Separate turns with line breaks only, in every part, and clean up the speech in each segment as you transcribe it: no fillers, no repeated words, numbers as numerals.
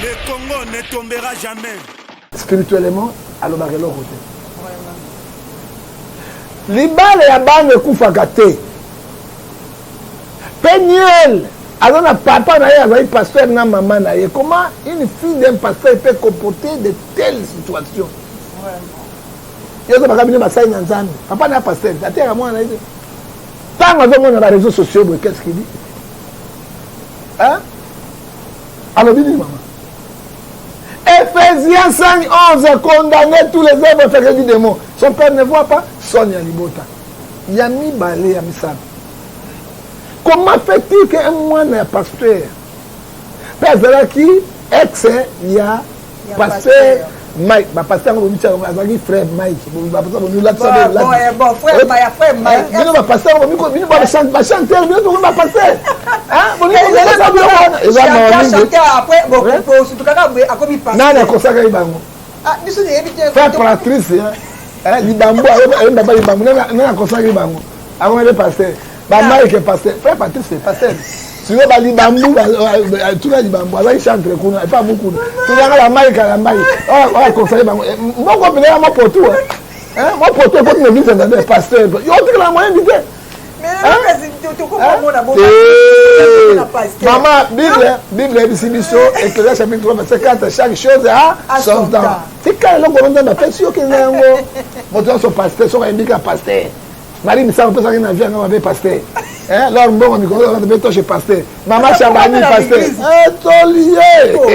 Le Congo ne tombera jamais.
Spirituellement, alors bah l'autre côté. Libale ya bande kufaka te. Peniel, alors na papa na ye azali pasteur na maman na ye. Comment une fille d'un pasteur peut comporter de telles situations? Yo ça baka bino basai na nzambe. Papa na pasteur, atera mwana na ye. Tant que on a les réseaux sociaux, qu'est-ce qu'il dit? Hein? Alors, dis maman. Ephésiens 5:11 condamner tous les œuvres faites du démon. Son père ne voit pas, Sonia Libota. Yami Balé Yamisam. Comment fait-il qu'un moine est pasteur? Père Zalaki, ex, il y a pasteur. Mike, ma pasteur, on dit azali frère Mike. Bon, frère Mike. Non, ma pasteur, on dit pas chanter, on va passer. Hein? On dit après bon, surtout quand a commis pasteur. Non, non, ça ka ibango. Ah, biso de éviter. Frère Patrice, hein, libambo, elle ba libambo, non, ko ça ka ibango. Avant le pasteur. Ba Mike est pasteur. Frère Patrice c'est pasteur. Si vous avez bambou, tout le bambou, il chante pas beaucoup. Tout la maille, la maille. Oh, conseiller bambou. Moi, je vais moi pour tout. Moi, pour tout, quand je me dis, c'est pasteur. Il y a autre que la moyenne d'idée. Maman, Bible, Bible, Ecclésiaste chapitre 3, verset 4, chaque chose a son temps. C'est quand l'on a fait sûr qu'il y a un mot. Son pasteur, son indique un pasteur. Marie, mais ça, on peut s'en aller avec pasteur. Là, on va toucher pasteur. Maman Chabani, pasteur. C'est lié.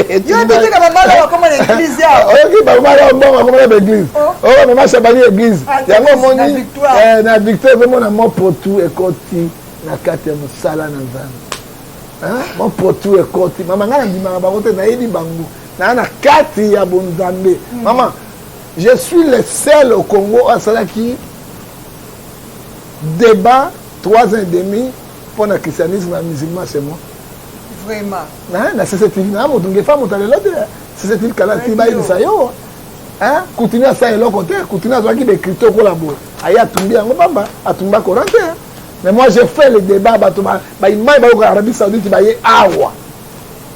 Il y a des gens qui ont comment l'église. Ok, maman, on va comment l'église. Oh, maman Chabani, l'église. Il y a un moment où la victoire, vraiment, un mot pour tout et côté. La carte est sala dans un. Mon pour tout et côté. Maman, on a dit, maman, on a dit, bango. Na carte, il y a bon Zambé. Maman, je suis le seul au Congo à cela qui débat 3 ans et demi pour le christianisme et le musulman chez moi.
Vraiment.
C'est cette île. C'est cette île qui a été continuer à ça et l'autre côté, continuer à faire des cryptos collaborés. Aïe, à tomber en Obama, à tomber à Corantin. Mais moi, j'ai fait le débat, il m'a dit l'Arabie Saoudite, il m'a dit Awa.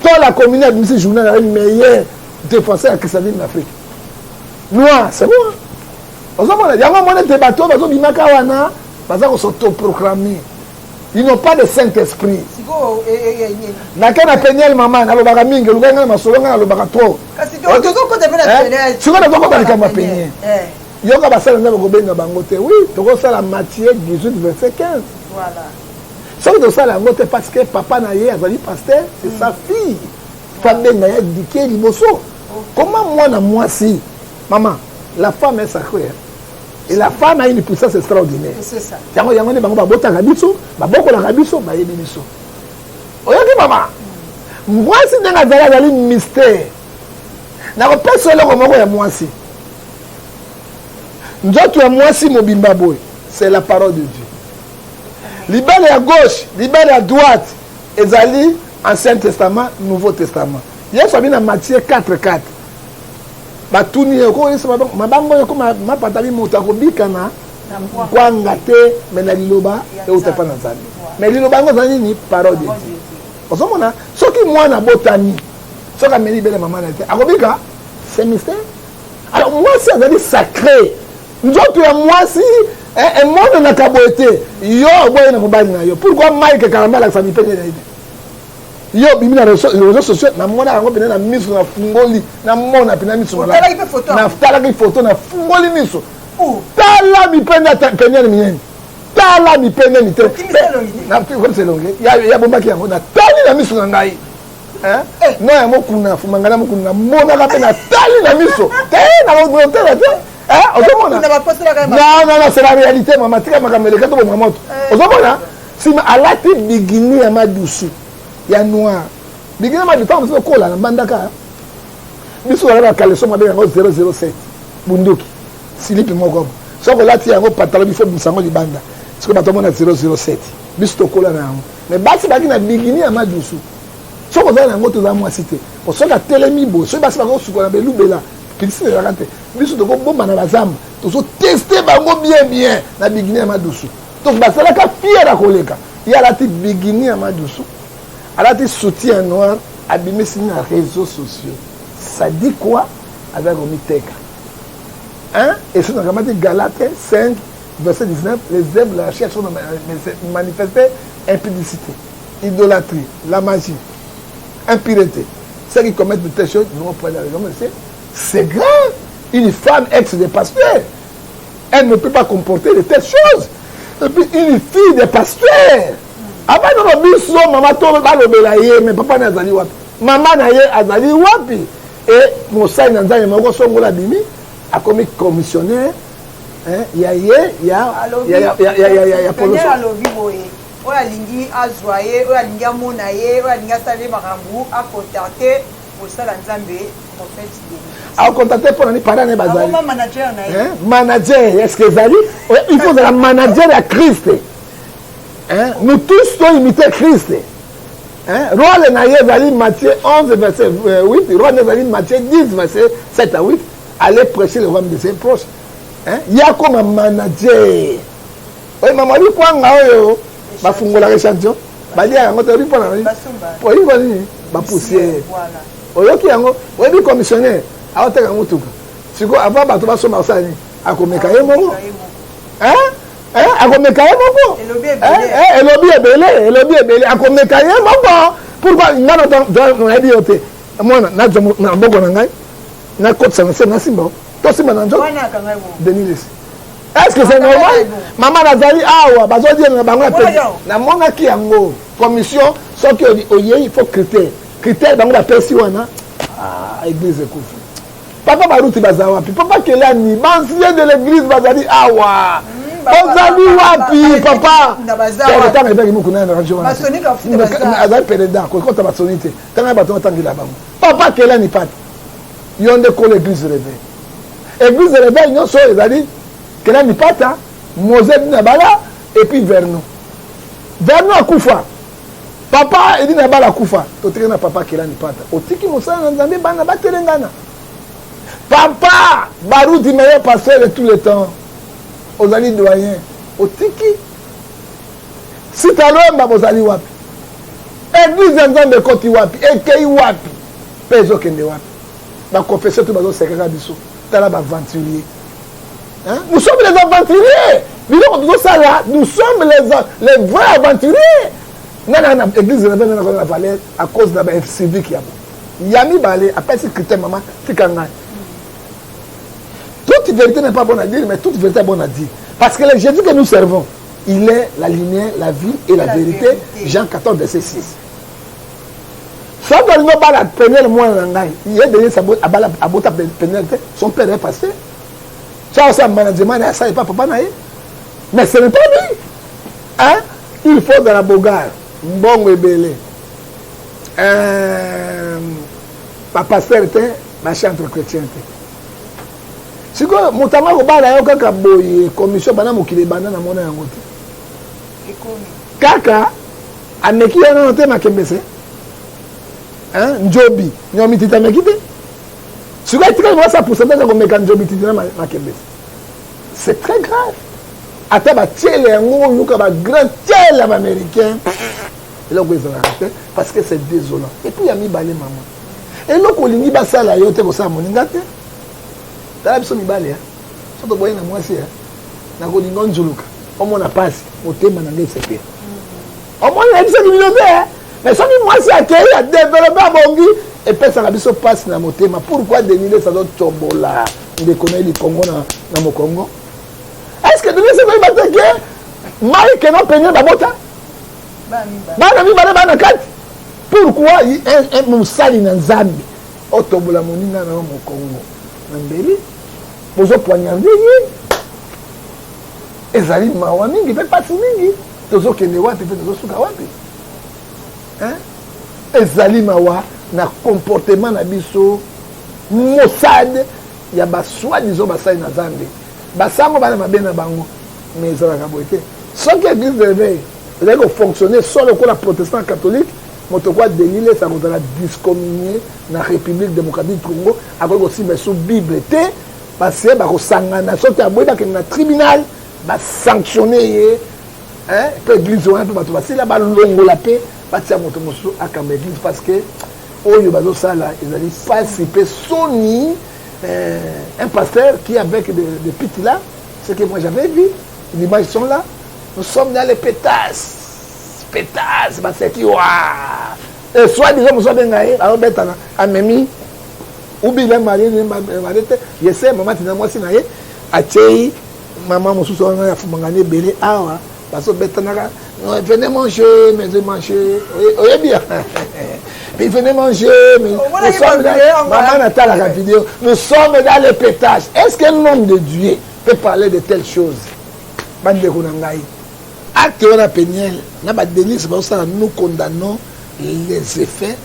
Toute la communauté de ce journal est le meilleur défenseur du christianisme en Afrique. Noir, c'est bon. Il y a un moment de débat, ils sont autoproclamés. Ils n'ont pas de Saint-Esprit. Dans quel Peniel maman, alors bagamingue, le gars na solonga le bagato.
Kasi tu ko devena Peniel.
Tu vas ko ba kama Peniel. Yoka basala na ko benga bangote. Oui, tu ko sala Matthieu 18 verset 15.
Voilà.
Ça de ça la ngote parce que papa na ye azali pasteur, c'est sa fille. Femme na ye diké liboso. Comment moi na moi si maman, la femme est sacrée. Et la femme a une puissance extraordinaire. C'est ça. Yango yango ne bango ba bota rabiso, ba boko la rabiso, ba yebi biso. Oyoki maman. Moi si ndanga zala zali mystère. Na ko pesolo ko moko ya moi si. Nzoto ya moi si mobimba boy, c'est la parole de Dieu. Libéré à gauche, libéré à droite, ezali Ancien Testament, Nouveau Testament. Yesu abina Matthieu 4:4. Batuni ko yesu mabango ko mapata bi mutako bikana kwanga te mena liloba e utepa na zali mais liloba ngo zani ni parole de Dieu osomona soki mwana botani soka meli bele mama na te akobika c'est mystère. Alors moi c'est azali sacré nzoto ya moi si un monde na kaboete yo boye na mobali na yo pourquoi Mike Karamba la famille pene na ide yo bimi na réseaux sociaux na mona yango pena na miso na fungoli na mona pena miso na tala ki photo na fungoli miso tala mi pena pena ni tala mi pena ni te na tu c'est longue ya bomba ki yango na tali na miso na ngai no ya mokuna fumangana mokuna mona ka pena tali na miso te na mo tela te non, c'est la réalité maman tika makamele kato bo mamoto ozomona si alati bigini ya madusu ya noir bigina ma temps so kola na bandaka biso wala ka leso mabe yango 007 bunduki silipi moko so ko lati yango patalo bifo bisango libanda siko batomona 007 biso to kola na yango mais basi baki na bigini ya madusu so ko zala yango to za moi cité o so ka telemi bo so basi bako suko na belubela kilisi na rakate biso to ko bomba na bazamba to so tester bango bien na bigini ya madusu to basala ka fiera koleka ya lati bigini ya madusu alati soutien noir abimisi na réseaux sociaux. Ça dit quoi avec Omiteka? Hein? Et c'est dans Galates 5, verset 19, les œuvres de la chair sont manifestées impudicité, idolâtrie, la magie, impureté. Ceux qui commettent de telles choses n'ont pas la raison. C'est grave. Une femme ex de pasteur, elle ne peut pas comporter de telles choses. Et puis une fille de pasteur. Avant de nous dire, maman, tu vas le mais papa n'a pas dit wapi. Maman n'a pas dit wapi. Et mon sang n'a pas dit a commis commissionnaire. Il y a
oya lingi azwaye oya lingi amona ye oya lingi asali makambo akontacte kosala nzambe prophète
a contacté pour les parents et bazali
manager na ye
manager est-ce que zali il faut un manager à Christ nous tous doit imiter Christ rôle na ye zali Matthieu 11 verset 8 rôle na zali Matthieu 10 verset 7 à 8 aller prêcher le royaume de ses proches il y a comme un manager oui maman lui quoi ngayo bafungola échantillon bali yango to ripo na po ripo ni ba poussière oyoki yango webi commissionnaire awoteka mutuka siko ava bato basoma osani akomeka ye moko akomeka ye moko elobi ebele akomeka ye moko pourquoi ngana to na ebi ote mwana na jomo na mboko na ngai na kotsa na sema simba to simba na njo Denis. Est-ce que c'est normal? Maman Nazali, awa, bazo dire na bango na mona ki yango commission so ki oye il faut critère bango ba pesi wana église kufu. Papa baruti bazawa pi papa kelani bancier de l'église bazali awa. Bazali wapi papa? C'est temps avec nous kuna na radio wana.
Masonika futi bazali.
Azali président ko kota basonité. Tanga bato tangira bango. Papa kelani pat. Yonde ko l'église réveil. Église réveil non so ezali Kela ni pata, Mosè Nabala, et puis Vernon. Vernon a Koufa. Papa et dit Nabala Koufa. Totré na papa Kela ni pata. Otiki Moussa Nzambe bana batelengana. Papa, Barou dit meilleur pasteur de tous les temps. Ozali doyen. Otiki. Si talomba bozali wapi. Église Nzambe koti wapi. Ekei wapi. Pezo kende wapi. Ba confesseur tout bazo sekaka biso. Tala ba aventurier. Hein? Nous sommes les aventuriers. Nous sommes les vrais aventuriers. L'église de la valeur à cause de la FCV qui a. Yami Balé, après ce critère, maman, c'est quand même. Toute vérité n'est pas bonne à dire, mais toute vérité est bonne à dire. Parce que le Jésus que nous servons, il est la lumière, la vie et la vérité. Jean 14, verset 6. Sauf que nous avons la pénètre, moi, il y a des gens qui son père est passé. Ça, c'est un management, ça n'est pas papa naïe. Mais ce n'est pas lui. Hein? Il faut de la bogarde. Bon et belé. Papa pasteur était marché entre chrétiens. Si vous avez une commission, vous avez une commission. Kaka, ameki ya note makembese. Hein? Njobi. Nyomi tita mekite. Si vous avez ça pour ça, c'est très grave. Parce que c'est désolant. Et puis il y a mis balé maman. Et là, quand il y a ça, il y a ça, il y a ça, il y a et puis ça a passe dans mon thème. Pourquoi déniler ça doit tombola? Il connaît les Congo dans mon Congo. Est-ce que Denis c'est pas attaqué? Maï que non peigné babota? Pourquoi un moussali dans Zambie? Oh tombola monina dans mon Congo. Nambeli? Vous avez poignardé? Ezali mawa mingi fait pas mingi. Tozo kende wapi fait tozo suka wapi? Hein? Ezali mawa na comportement na biso Mossad ya ba soi-disant basali na Zambie basango bana mabena bango mais ça va boiter sans que l'église de réveil elle doit fonctionner sans le la protestant catholique moto quoi déniler ça va discommunier na République démocratique du Congo avec aussi mais sous Bible té parce que ba ko sangana soki aboyeba que na tribunal ba sanctionner hein l'église on peut ba to basila ba longo la paix batia moto mosu akamba église parce que Oyo Bazo Sala, ils allaient participer. Sony, un pasteur qui avec des pites là, ce que moi j'avais vu, les images sont là. Nous sommes dans les pétasses. Pétasses, c'est qui, waouh! Et soit disant, nous sommes bien gagnés, alors bêtana, à Memi, ou bien marié, je sais, maman, tu n'as moi si naïe, à Tchéi, maman, mon sous-sol, on a fumangane, belé, awa, parce que bêtana, venez manger, mais je manger, oui, bien. Mais venez manger, mais nous sommes dans, maman Nathalie la vidéo, nous sommes dans les pétasses. Est-ce qu'un homme de Dieu peut parler de telles choses? Bande de Kunangaï. Acte on a péniel, nous condamnons les effets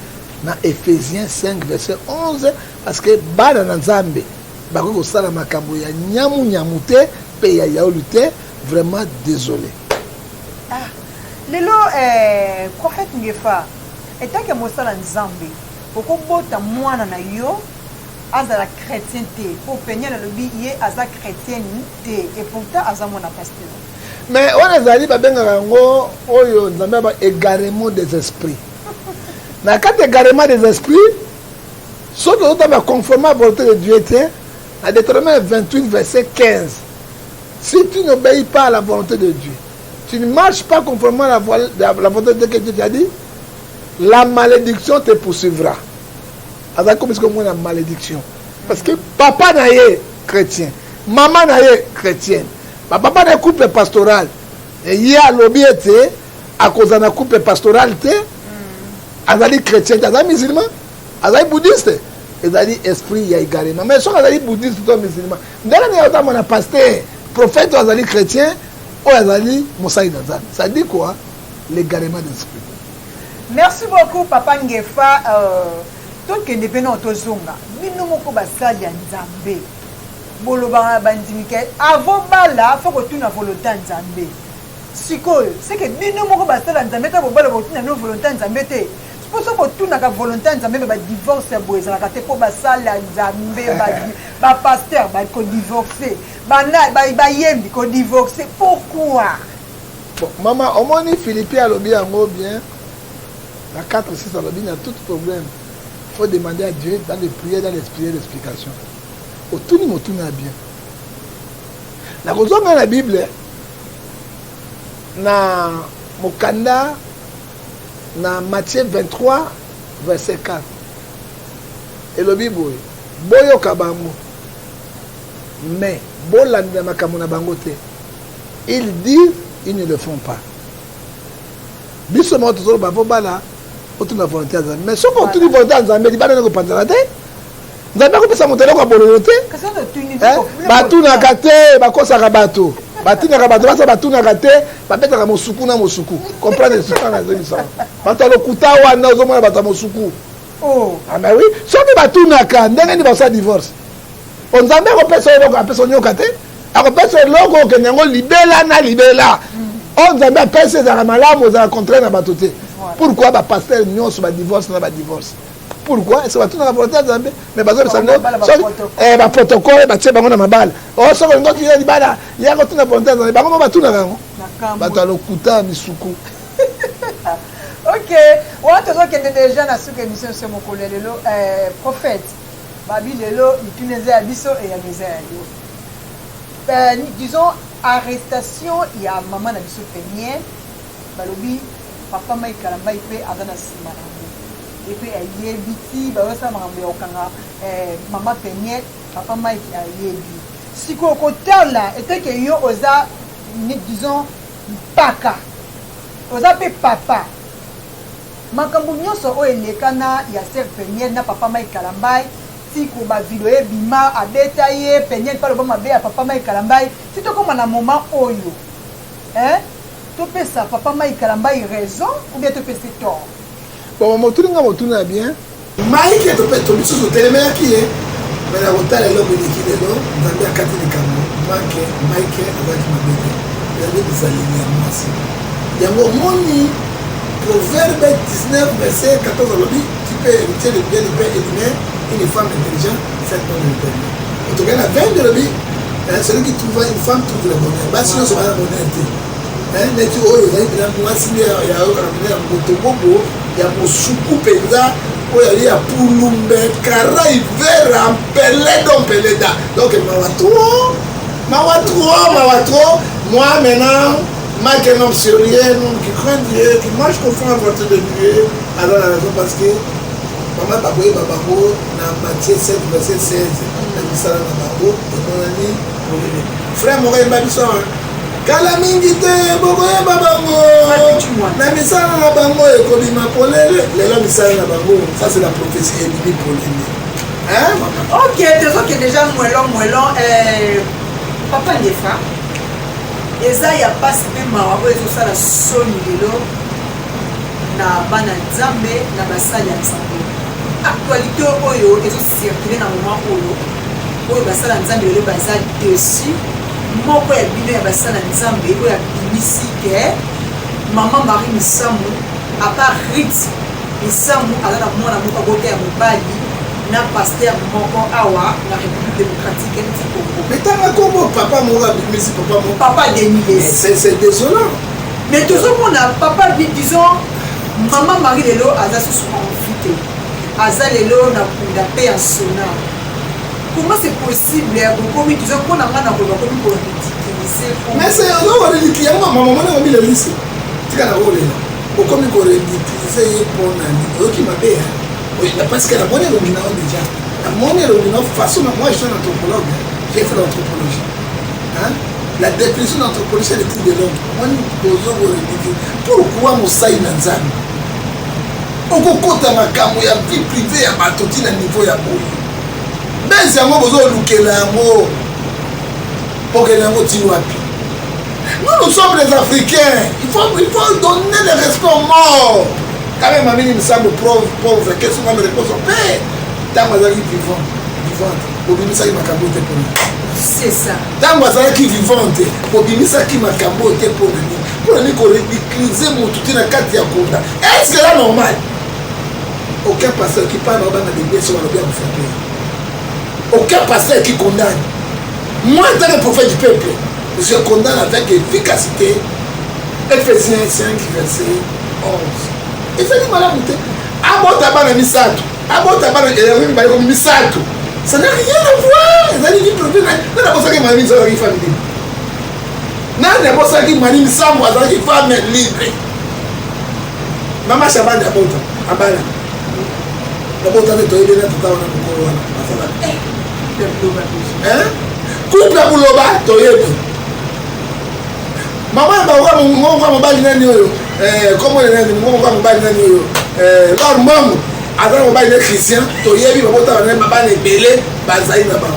dans Ephésiens 5, verset 11, parce que Bada Nzambe, Bako Sala Makambo, ya nyamu nyamute, peya yaolute, vraiment désolé.
Ah, lelo, prophète Ngefa, et tant que Mosala Nzambe, pourquoi bota moana na yo, azala chrétienté, pour peigner le lobby, yé aza chrétienté, et pourtant aza mona pasteur.
Mais on a dit que nous avons égarement des esprits. Dans le cas d'égarement des esprits, ceux qui ont conformé à la volonté de Dieu, à Deutéronome 28, verset 15. Si tu n'obéis pas à la volonté de Dieu, tu ne marches pas conformément à la volonté de Dieu que Dieu t'a dit, la malédiction te poursuivra. C'est comme la malédiction. Parce que papa n'est chrétien, maman n'est chrétienne. Papa n'a couple pastoral. Et il y a lobby été à cause d'un couple pastoral. Azali chrétien, azali musulman, azali bouddhiste. Azali esprit y a égaré. Mais si azali bouddhiste ou musulman, d'ailleurs on a pasteur, prophète ou azali chrétien ou azali mosaï nazan. Ça dit quoi? L'égarement d'esprit.
Merci beaucoup Papa Ngefa. Tout que nous venons au Zonga. Nous sommes basali ya Nzambe. Boloba bandimike avant bala faut que tu na volonté Nzambe. Sikoyo c'est que bino moko basala Nzambe ta bobala ko tu na volonté Nzambe te. Pour ça que tu na ka volonté Nzambe ba divorce boyeza ka te ko basala Nzambe ba pasteur ba ko divorcer. Ba yembi ko divorcer. Pourquoi?
Bon, maman, au moins Philippe a lobby en bien. La 4-6 à lobby, il y a tout problème. Il faut demander à Dieu dans les prières, dans l'esprit d'explication. Tout le monde a bien. La raison dans la Bible, dans Mokanda, dans Matthieu 23, verset 4. Et le Bible, Boyo Kabango, mais Bolanda Makamuna Bangote, ils disent, ils ne le font pas. Bissomo toujours Babobala, autour de la volonté. Mais ce qu'on trouve volonté, ils ne pas la tête. Nzambe ko pesa motelo ko bololote batuna kate bakosa ka bato batina ka bato basa batuna kate babeta ka mosuku na mosuku comprendre ce qu'on a dit ça batalo kutawa na ozomona bata mosuku oh ah mais oui soki batuna ka ndenge ni basa divorce Nzambe ko pesa eloko apesa nyoka te ako pesa eloko ke nyango libela na libela Nzambe pesa za malamu za contraire na bato te pourquoi ba pasteur nyonso ba divorce na ba divorce. Pourquoi? C'est pas tout dans la volonté de Zambé. Mais parce que ça ne protocole, c'est pas ma balle. Oh, ça va nous dire bala. Il y a tout dans la volonté de Zambé. Bah comment va tout dans la bah tu as le kuta misuku.
Ok. On a toujours qu'il y a des gens à ce que nous sommes mon collègue prophète. Babi lelo il tunese abiso et ya mezayo. Disons arrestation il y a maman na biso penier. Balobi papa mai kalamba ipe adana simana. Et puis il y a biti ba wasa makambo ya okanga mama penier papa Mike a yebi siko kotala était que yo oza disons paka oza pe papa makambo nyonso o elekana ya ser penier na papa Mike Kalambai siko ba video e bima a détaillé penier pas le bon mabe ya papa Mike Kalambai si to comme na moment oyo to pe ça papa Mike Kalambai raison ou bien to pe c'est tort.
Bon, je bien. Mike est peut-être tombé sur le téléméa qui est. Mais la route est l'homme qui est là. Vous avez un quartier de Cameroun. Mike est avec ma bébé. Il y a des alignements à moi. Il y a un moni. Proverbe 19, verset 14 à l'objet. Tu peux hériter le bien du père et du mère. Une femme intelligente, cette bonne intelligente. En tout cas, la veine de l'objet, celui qui trouve une femme trouve le bonheur. Bah, sinon, c'est pas la bonheur. Mais tu vois, il y a un mois, il y a un motobobo. Il y a un soukou penza, oyo ali ya pulumbe kara hiver empeleda donc mawa trop moi maintenant manque un homme sérieux un homme qui craint Dieu qui marche conforme à la volonté de Dieu alors la raison parce que maman baboye babango na Matthieu 7 verset 16 na misala na bango emonani frère moko yemba biso kala mingi te bokoyeba bango na misala na bango ekobima polele lelo misala na bango ça c'est la prophétie ebimi polele hein maman
ok tozoke déjà moelon papa ndefa eza ya pasi mpe mawa oyo ezosala soni lelo na bana nzambe na basali ya nzambe actualité oyo ezocircule na moment oyo basala nzambe lelo baza dessus moko ya bino ya basala nzambe oyo abimisi ke mama Marie Misamu apart Rit Misamu aza na mwana moko aboka ya mobali na pasteur moko awa na République démocratique du Congo.
Mais t'as comment papa mora bimisi
papa Deniles.
C'est désolant.
Mais toujours mon papa disons maman Marie lelo aza sous confité. Aza lelo na kunda pe en sona. Comment c'est possible comme disons qu'on a mana ko comme pour ridiculiser.
Mais c'est on va ridiculiser maman na mi le lycée. Tika na role. Comme ko ridiculiser pour nani. OK ma bé. Oui, parce que la bonne illumination déjà. La bonne illumination façon moi je suis un anthropologue. J'ai fait l'anthropologie. Hein? La définition d'anthropologie c'est l'étude de l'homme. Moi nous posons au ridicule. Pourquoi Moussaï Nanzan? Okokota makambo ya vie privée ya batoti na niveau ya boye. Mais yango bozo lukela yango. Pokela yango ti wapi? Nous sommes les Africains. Il faut donner le respect aux morts. Quand même, mamie me semble pauvre, qu'est-ce qu'on me repose au père? Tant que vivante, Bobimisa qui m'a caboté pour nous.
C'est ça.
Tant que qui vivante, Bobimisa qui m'a caboté pour nous. Pour nous, qu'on ridiculise mon tout dans 4 Yakonda. Est-ce que c'est normal? Aucun pasteur qui parle dans l'église sur le bien vous faire. Aucun pasteur qui condamne. Moi, en tant que prophète du peuple, je condamne avec efficacité. Ephésiens 5, verset 11. Et ça dit malade monter. Abota bana misato. Abota bana elemi bali comme misato. Ça n'a rien à voir. Ça dit problème. Non d'abord ça que mani ça qui famille. Non d'abord ça qui mani misamu ça qui femme libre. Mama Shabana d'abota. Abala. D'abota de toyer na tata wana mukoro wana. Masala. Hein? Couple buloba toyer. Maman ba wa mobali nani oyo. Comment les gens vont voir mobile nani leur maman avant mobile chrétien to yebi babota na mabane belé bazai na ba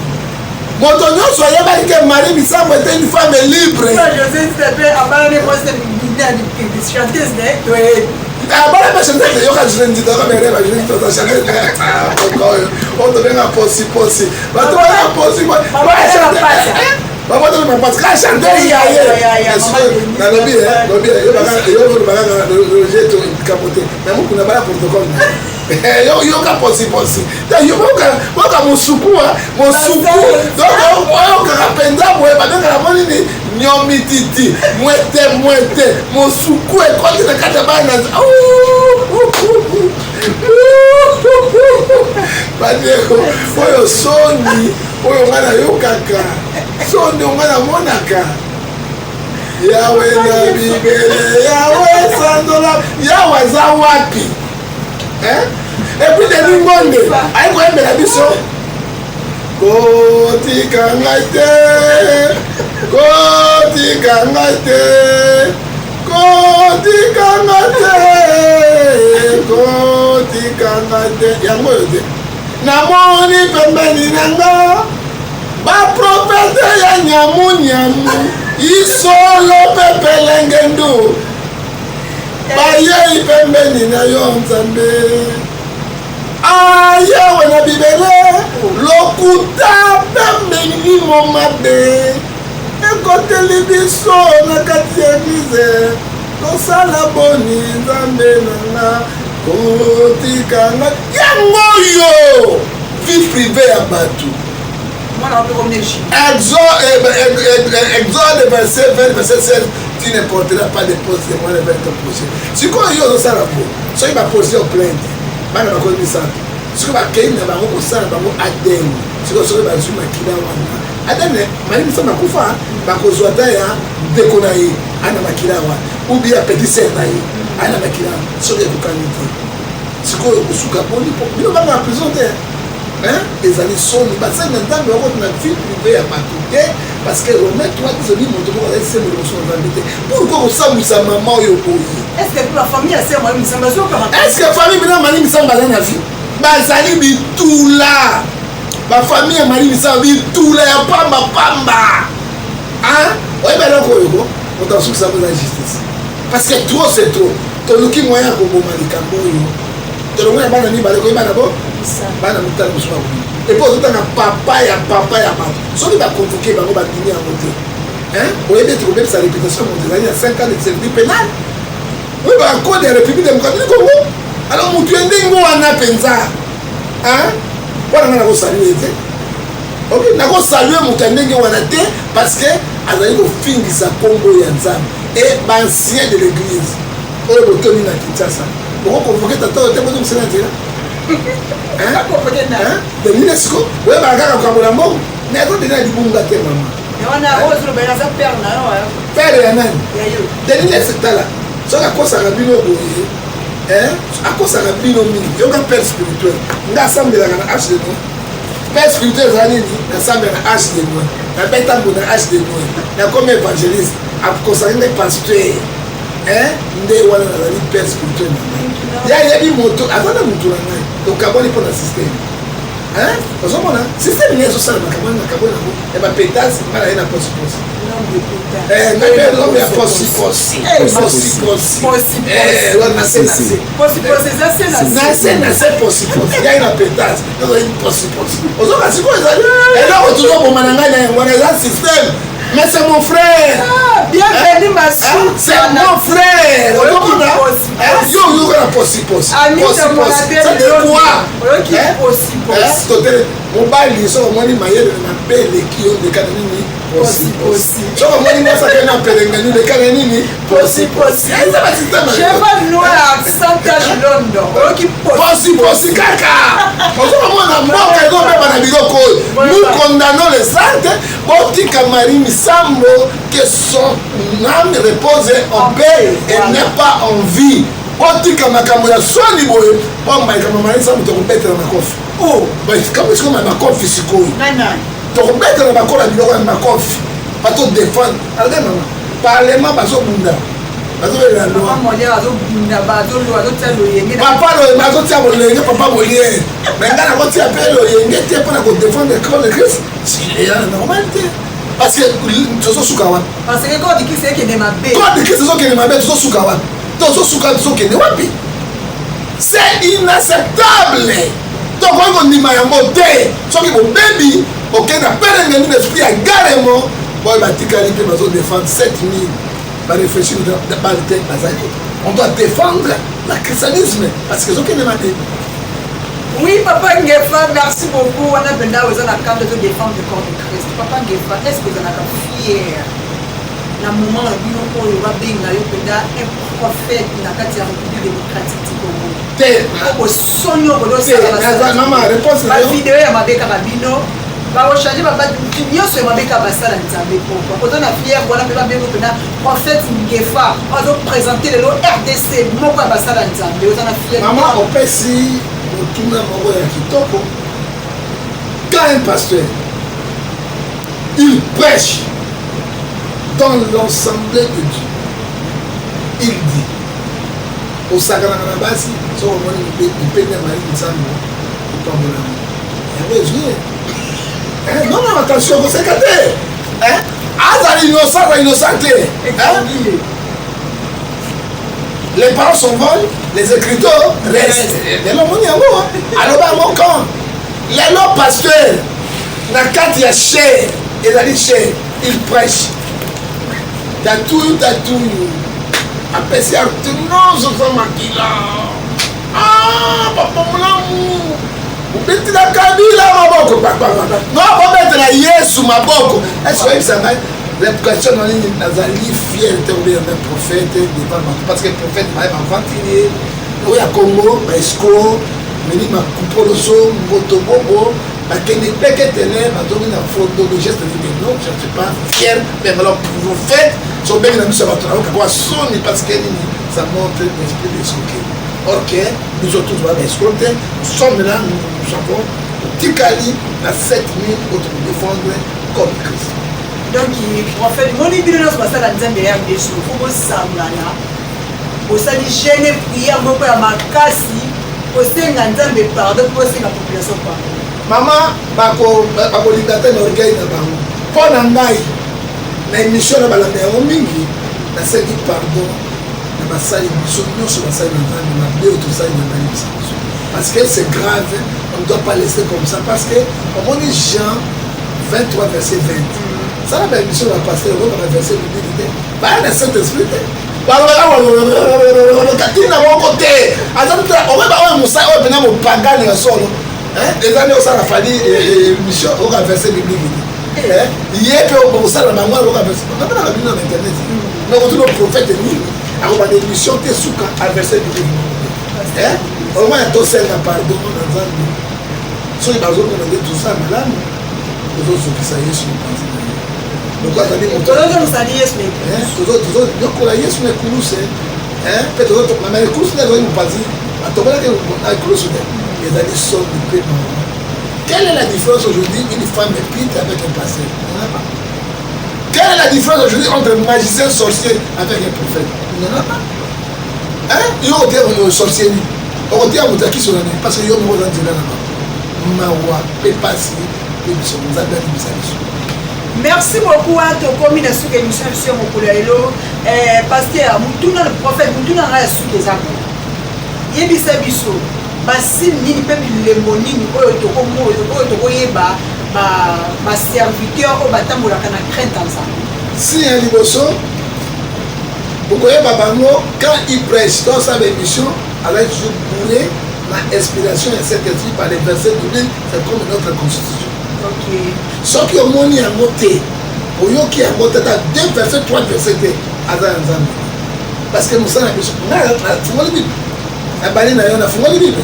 moto nyonso yeba ke Marie Misamu était une femme libre.
Je sais c'est peu avant les postes de chanteuse de
abala ba chanteuse yo ka jeune dit comme elle va jeune to chanteuse on devient un possi ba to na possi ba maman de ma parce que chanter il y a na lobi yo baga le jet capoté mais moi kuna bala protocole yo ka possi yo ka musuku donc yo ka penda boye ba ka moni ni nyomi titi mwete musuku e kote na kata bana badeko oyo soni oyo ngana yokaka soni ngana monaka yawe na bibele yawe sandola yawe za wapi epuis Denis Monde ayikoyembela biso kotika ngai te yango oyo te namoni pembeni na nga baprofete ya nyamunyamu isolo mpe pelengendu bayei pembeni na yo nzambe ayawe na bibele lokuta pembeni momabe ekoteli biso na kati ya eglize tosala boni nzambe na nga kotikanga yango oyo vie privé ya bato Exode verset 20 verset 16 tu ne porteras pas de pose de moi le 20 prochain sikoyo yo ozosala bo soki bapose yo plainte bana bakoyebisa soki bakei na bango kosala bango adene soki bazwi makila wana adene malibisa bakufa bakozwa ta ya ndeko na ye ana makila wana ubi ya petit ser na ye ana makila soki ekokani te sikoyo kosuka boni bino banga na prison te ezali soni basali na nzambe bakoti na vie privé ya bato te parce que remettre toi tozali moto moko azali sembo liboso na nzambe te pourkoi kosambwisa mama oyo boye
est-ce que la famille a sert Mali Misamba
est-ce que famille bina Mali Misamba baza na vie bazali bitula bafamille ya Mali Misamba bitula ya pamba oyeba eloko oyo moto asukisa mpo eza justice parce que trop c'est trop toluki moyen ya koboma likambo oyo tolongo ya bana mibale koyebana bo bana motala mosu bakomi epo ozotanga papa ya bato soki baconvoke bango bandimi yango te oyebi ete kobebisa réputation moto ezali ya 5 ans de service pénal oyo bacode ya république démocratique congo alors motu ya ndenge wana mpenza wana nga nakosalue te ok nakosalue moto ya ndenge wana te parce que azali kofingisa kongo ya nzambe e baancien de l'église oyo botomi na kinshasa bokokonvoke tata oyo te boto mosena nzela demine siko oyebaka kaka kokambola mbongo mais akodena ya libunga te mama pere ya nani denine setala soki akosaka bino boye akosaka bino mingi yoka pere spirituel nga asambelaka na h de noi pere spirituel eza nini nasambela na h de noi nabetambo na h de noi nakomi évangéliste akosaka ngai pasteur nde wana nazali pere spirituel na ngai yayebi moto aza na motu na ngai tokaboli mpo na systeme ozomona systeme ngai ezosala makaboli nakaboli nango ya bapetasi nga na ye na posiposi nase posiposi yai na petasi ezali posiposi ozoka sikoyo ezali eloko tozoboma na ngai na yango wana eza systeme. Mais c'est mon frère.
Bienvenue ma soeur.
C'est mon frère. Yo yo la possiposi. Ça dit quoi? Mobile so moni mayele na pele ki on de kanini possiposi. So moni na sa kana pele ngani de kanini possiposi.
Je vais nous accent à London.
Possiposi kaka. Ozo mona mboka ego beba na biloko. Nous condamnons les actes botika Marie Misambo que son âme repose en paix et n'est pas en vie. Botika makambo ya soni boye. Bon Marie Marie Misambo to betela makofi. Oh, kama siko na makofi sikoyo. To betela makola biloko na makofi. Pas to défendre. Allez maman. Parlement bazo bunda. Bazo la loi.
Maman molia bazo bunda bazo tia loyenge.
Papa lo bazo tia loyenge papa molie. Mais ngana ko tia pe loyenge te pour ko défendre le Christ. C'est la normalité. Parce que tozo sukawa.
Parce que quand dit c'est que ne mabe.
Quand dit que c'est que ne mabe tozo sukawa. Tozo sukawa tozo ke ne wapi. C'est inacceptable. Donc on dit ma yango te. Soki bo baby, OK na pere ngeni l'esprit à garement. Boy batikali te bazo défendre 7000. Ba réfléchir dans ba tête bazali. On doit défendre le christianisme parce que soki ne mabe.
Oui, Papa Ngefa, merci beaucoup. On a besoin de la carte de défendre le corps de Christ. Papa Ngefa, est-ce que vous en êtes fier? Na moment où il va bien, il y a un prophète dans la République démocratique du Congo. La vidéo est ma béca Rabino. Va changer ma batte. Nous sommes ma béca Bassa dans Nzambe. Quand on a fier, on a fait la même prophète Ngefa. On a présenté le RDC. Mon quoi Bassa dans Nzambe. On a fier.
Maman, on peut si. Quand un pasteur il prêche dans l'ensemble de Dieu, il dit au Sakana Basi, il peut y avoir non, non, attention, vous secrétaire. Les parents s'envolent, les écriteurs restent. Alors, mon camp, les lots pasteurs, la carte il y a cher, il a dit cher, il prêche. Tatou. Après, c'est non, je suis maquillé. Ah, papa, mon amour. Vous mettez la Kabila, ma boko. Non, vous mettez la Yesu, ma boko. Est-ce que ça va? L'éducation en ligne, Nazali, fier de un prophète, parce que le prophète m'a ventilé. Oui, à Congo, Esco, meni makupoloso motobobo bakende peke tene bazomi na photo de geste de non je ne suis pas fier même alors vous faites so bengi na miso ya bato na yoka kwa soni parce que nini ça montre l'esprit d'escroquer ok nous autres nous allons escroquer nous sommes là nous savons tikali na 7000 autres nous défendre comme Christ
donc en fait moni bino na basala nzambe ya biso faut bosangana osali gêne prière moko ya makasi osenga nzambe pardon po osenga population pardon
mama bakolinga te na orgueil na bango mpo na ngai na émission na balanda yango mingi nasengi pardon na basali biso nyonso basali na nzambe mabe oyo tosali na ngai biso parce que c'est grave on ne doit pas laisser comme ça parce que omoni Jean 23 verset 20 ça na baémission na pasteur oyo bana verset biblique te baya na Saint-Esprit te katini na moko te azalita oyeba oyo mosala oyo mpena mopagani ya solo eza nde osala fali émission oyoka verset biblique te ye mpe okosala na bango oyoka verset napenaka bino na internet nokotuna prophète nini akobanda émission te suka a verset biblique omwana tosenga pardon na nzambe soki bazomona nde toza malamu tozosukisa yesu mopanzi na ye loko azali motoyokola yesu na ekulusu mpe tozomama ekulusu nde azali mopanzi batokolaki na ekulusu te ezali soni mpe mama. Quelle est la différence aujourd'hui une femme épite avec un pasteur? Il n'y en a pas. Quelle est la différence aujourd'hui entre un magicien sorcier avec un prophète? Il n'y en a pas. Il y a un sorcier. On dit à mon qui sur l'année parce que il y a un mot dans le mawa pepasi et nous sommes à bien
merci beaucoup à toi comme il a su que nous sommes sur mon collègue pasteur mutuna le prophète mutuna a su des accords yebisa biso basi nini pe bilembo nini oyo tokoyeba baserviteur oyo batambolaka na crainte ya nzambe
si ya liboso okoyeba bango quand il prêche dans sa émission alors toujours bourré la inspiration et cette esprit par les versets bibliques c'est comme notre constitution soki omoni yango te oyoki yango te ta 2 versets 3 versets te aza ya nzambe parce que mosala na biso nafungoli bible nabali na yo nafungoli bible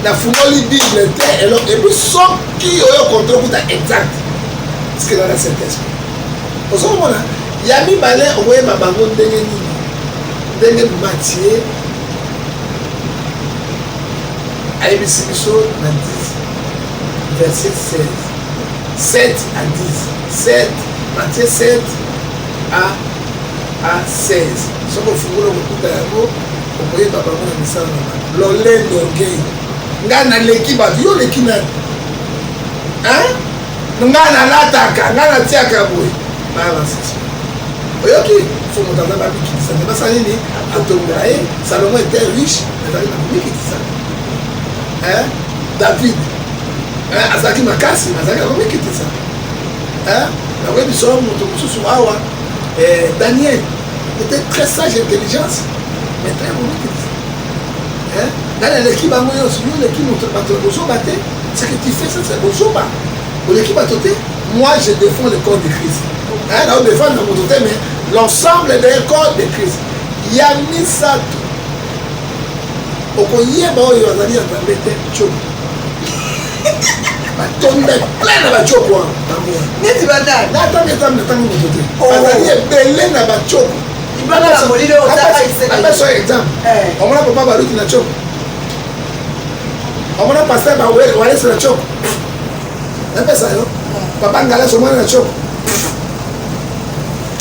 nafungoli bible te epuis soki oyo contrôle kuta exact parceke nana cet esprit ozokomona ya mibale okoyeba bango ndenge nini ndenge Matthieu ayebisi biso na 10 verset 16 7 à 10 7 Matthieu 7 à 16 soki ofungola kokuta yango okoyeba bango na misala na bango lolendo orgueil ngai naleki bato yo oleki nani ngai nalataka ngai natiaka boye bayabansisi oyoki fo moto aza babikitisa nde basala nini atongola ye Salomon était riche azali na komikitisa David azalaki makasi azalaki na komikitisa nakoyebi so moto mosusu awa Daniel était très sage intelligence mais très komikitisa ngai naleki bango nyonso yo oleki bato bozoba te ce que tu fais ça c'est bozoba oleki bato te moi je défends le corps de Christ nao défendre na moto te mais l'ensemble des corps de Christ ya misato okoyeba oyo azali ya nzambe te coko batonda plein na bacoko wana
neti badani
natangi moto te bazali ebele na bacoko apeso exemple omona papa baruti na coko omona paster bawalesi na coko napesa yo papa ngalasi omwana na coko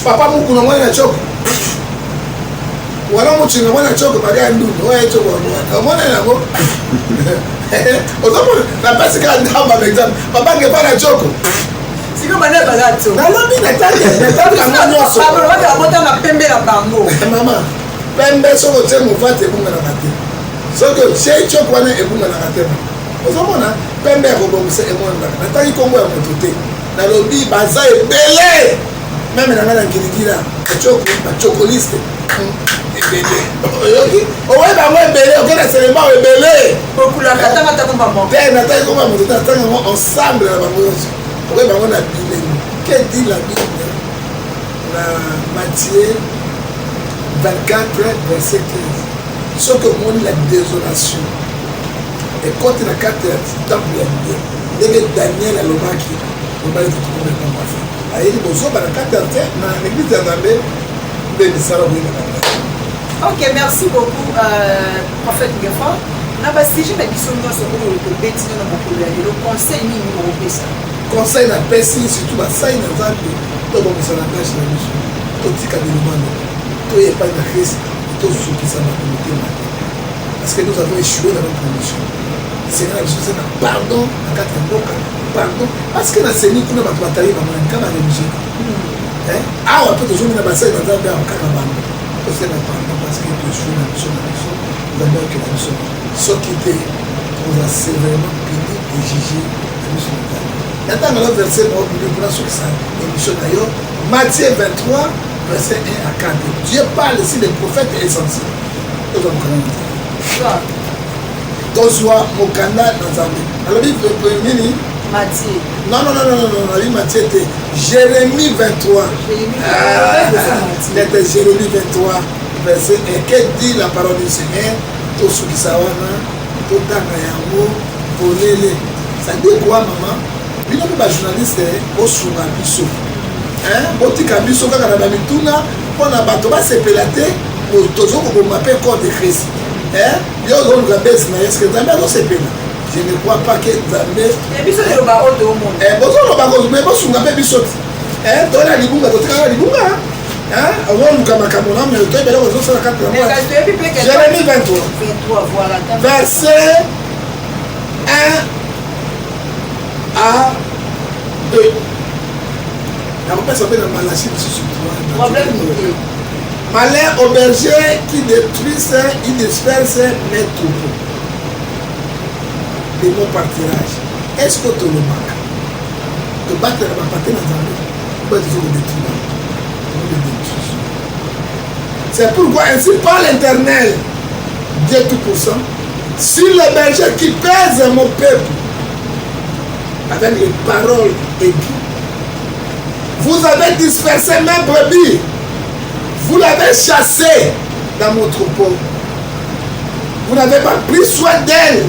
papa mukuna omwana na coko wala mochinga mwana coko bali ya ndundu oyo coko omona yango ozomona napesi kaka ndamba exemple papa ngepa na coko nalobi natali yango nyonso
pembe na bango
mama pembe soki otie movate ebunganaka te soki otie coko wana ebunganaka te ozomona pembe ya kobongisa emonanaka natangi kombo ya moto te nalobi baza ebele meme na ngai na ngilikila bachokoliste ebele oyoki oyeba yango ebele okenda selema ebele te natangi kombo ya moto te natangi yango ensemble na bango nyonso okoyeba yango na bible que dit la Bible na Matthieu 24 verset 15 soki omoni la désolation ekoti na kati ya temple ya Dieu ndenge Daniel alobaki mobali tokomeka mafi ayeli bozoba na kati ya te na l'église ya Nzambe nde misala boyina na
Ok, merci beaucoup prophète Ngefa. Na ba sujet na biso nyonso oyo tobeti na mokolo ya lelo conseil nini okopesa?
Conseil na pesi surtout basai na Nzambe to bomisa na tâche na biso totika bilumano toyepai na Christ tosukisa bato motema te parce que nous avons échoué dans notre mission. Seigneur biso c'est na pardon na kati ya mboka pardon parce que na seni kuna bato batali bamana kama religieux awa mpe tozomona basai na Nzambe awa kaka bango tosena pardon parce que toéchoué na mission na biso Nzambe akela biso soki te toza sévèrement puni et jugé na biso na Nzambe. Maintenant, le verset pour la émission d'ailleurs, Matthieu 23, verset 1 à 4. Dieu parle ici des prophètes essentiels. Tozwa Mokanda Nzambe. Alors, il Mini
Matthieu.
Non, Matthieu était Jérémie 23. C'était Jérémie 23, verset 1. Que dit la parole du Seigneur? Tosukisawana, Totanga Yango, Polele. Ça dit quoi, maman? Bino mpe bajournaliste osunga biso botika biso kaka na bamituna mpona bato basepela te tozokoboma mpe corps de Christ yo ozoluka besi na yeske Nzambe azosepela je ne crois pas que Nzambe bozoloba me bosunga mpe biso te toyela libunga totikaka libunga ozoluka makambo na me toyebela kozosala kati na mwa Jérémie 23 verset 1 à 2. La repère s'appelle la maladie de ce malheur au berger qui détruisent et dispersent mes troupeaux. Les mots par tirage. Est-ce que tu le manques? De battre la patate dans un mot, tu peux toujours le détruire. C'est pourquoi ainsi par l'Éternel, Dieu Tout-Puissant, sur les bergers qui pèsent mon peuple, avec les paroles aiguës. Vous avez dispersé mes brebis. Vous l'avez chassé dans mon troupeau. Vous n'avez pas pris soin d'elle.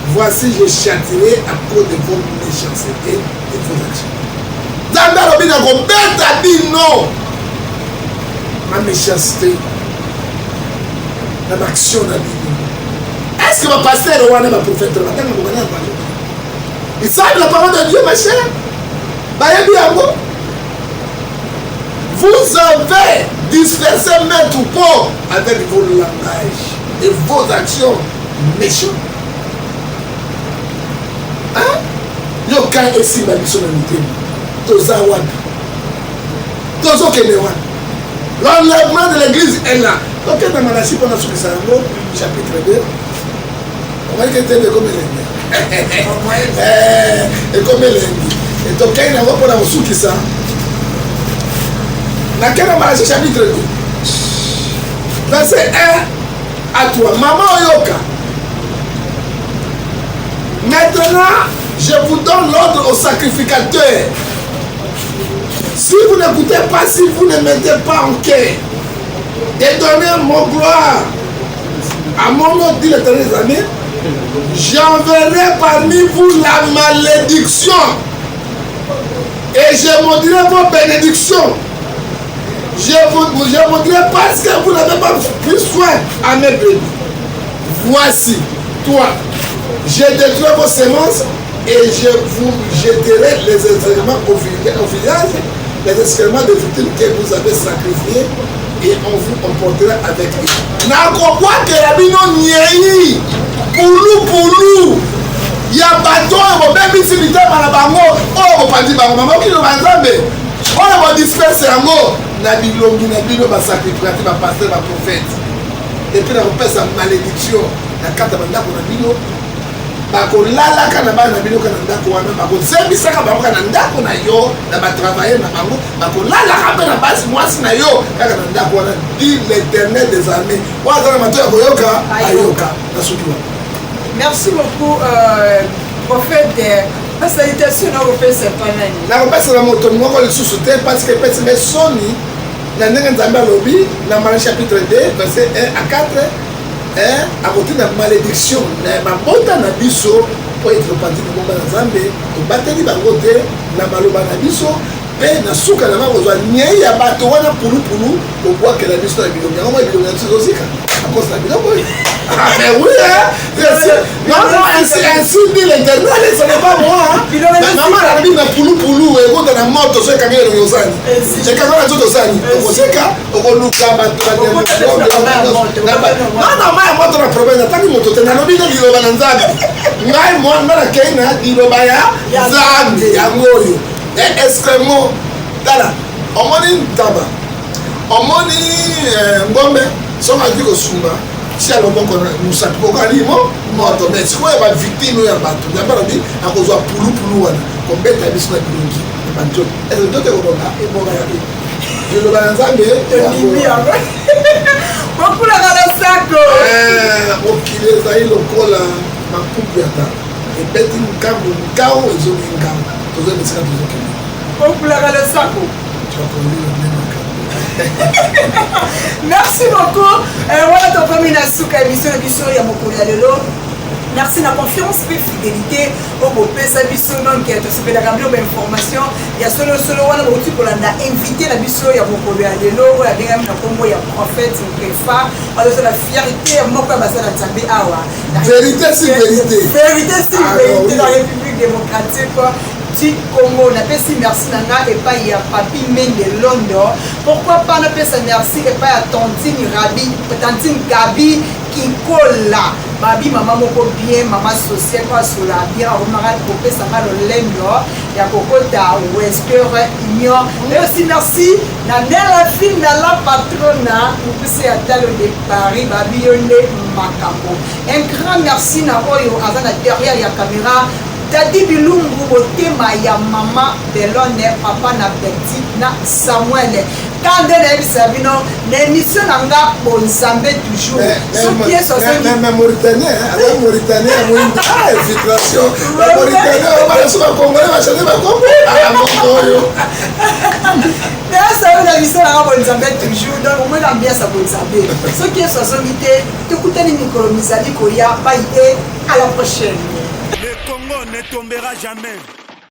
Voici, je châtirai à cause de vos méchancetés et de vos actions. Dans le robin, Robert a dit non. Ma méchanceté, ma action n'a dit. Est-ce que ma pasteur ou ma prophète ils savent la parole de Dieu, ma chère. Vous avez dispersé mes troupeaux avec vos langages et vos actions méchantes. Hein? Yo quand ici ma mission na mité. Toza wapi. Tozo kenewa. L'enlèvement de l'église est là. Donc dans Malachi pendant ce chapitre 2. On va dire que comme et comme elengi etokai nango mpona kosukisa nakei na Malachi chapitre 2 verset 1 à 3. Maman oyoka, maintenant je vous donne l'ordre au sacrificateur. Si vous n'écoutez pas, si vous ne mettez pas en cœur et donnez mon gloire à mon nom, dit l'Éternel des armées, j'enverrai parmi vous la malédiction et je maudirai vos bénédictions. Je maudirai parce que vous n'avez pas pris soin à mes brebis. Voici, toi, je détruirai vos semences et je vous jeterai les excréments au village, les excréments de victimes que vous avez sacrifiés, et on vous emportera avec eux. Nakokwa kerabino nyei pulu ya bato oyo bobebisi mitema na bango oyo bopandi bango mama okilo banzambe oyo bodisperse yango na bilongi na bino basacrificateur bapaster baprophète epuis na kopesa malédiction na kati ya bandako na bino bakolalaka na bana na bino ka na ndako wana bakozembisaka bango ka na ndako na yo na batravailler na bango bakolalaka mpe na basi mwasi na yo kaka na ndako wana dit l'Éternel des armées oyo aza na mato ya koyoka ayoka na soki wana.
Merci beaucoup prophète. La salutation na kopesa panani
na kopesa na moto moko lisusu te parce que pesi me soni na ndenge Nzambe alobi na Malachie chapitre 2 verset 1 à 4 à côté de la malédiction na mabota na biso po être parti de bomba na Nzambe to bateli bango te na maloba na biso pe na suka na makozwa nyei ya bato wana pulu au bois que la biso na bilonga ngoma bilonga so zika à cause la bilonga ah mais oui hein non ainsi dit l'Éternel ce n'est pas moi maman la bible na pulu et quand na moto so kamera no yosani je kamera zo tosani okoseka okoluka bato non mai moto na problème nataki moto te na lobi na biloba na Nzambe ngai mo ngana kena biloba ya Nzambe yango oyo extrêmement tala omoni ntaba omoni ngombe songa diko sumba si aloboko musapi kokalimo moto mais sikoyo bavictime ya bato nzambe alobi akozwa pulu wana kobeta biso na bilongi banjo ndote kobonga biloba na Nzambe
okulaka na sako
mokili ezali lokola mapupu ya tala ebeti nkambo nkao ezobi nkambo tozoyi bisika tozokende
okulaka na sako. Merci beaucoup. Voilà ton premier nasuka émission de biso ya mokolo ya lelo. Merci la confiance et fidélité au beau pesa biso non qui a tout super la information. Il y a solo wana bauti pour landa invité la biso ya mokolo ya lelo ya benga na kombo ya prophète Kefa. Alors c'est la fierté moko ya basala Nzambe awa.
Vérité si vérité.
Vérité si vérité dans la République démocratique quoi. Congo, na pesi merci nanga et pas ya papi Mende Londres. Pourquoi pas na pesa merci et pas ya Tantine Rabi, Tantine Gabi qui colle là. Babi maman moko bien, maman sociale quoi sur la bien, on m'a pour pesa mal le lendo, ya kokota Wester Union. Et aussi merci na la fille na la patrona pour pousser à Talo de Paris, Babi Yonde Makambo. Un grand merci na oyo azana derrière ya caméra. Dadi Bilungu botema ya mama Delone papa na petit na Samuel quand elle Sabino l'émission nanga Bonzambe toujours ce qui est sur
même Mauritanien avec Mauritanien ah infiltration Mauritanien on va se congolais va changer va Congo ah mon yo mais ça la mission nanga Bonzambe toujours donc on va bien ça Bonzambe ce qui est sur somité tout kutani micro misali koya bye et à la prochaine.
Le Congo ne tombera jamais.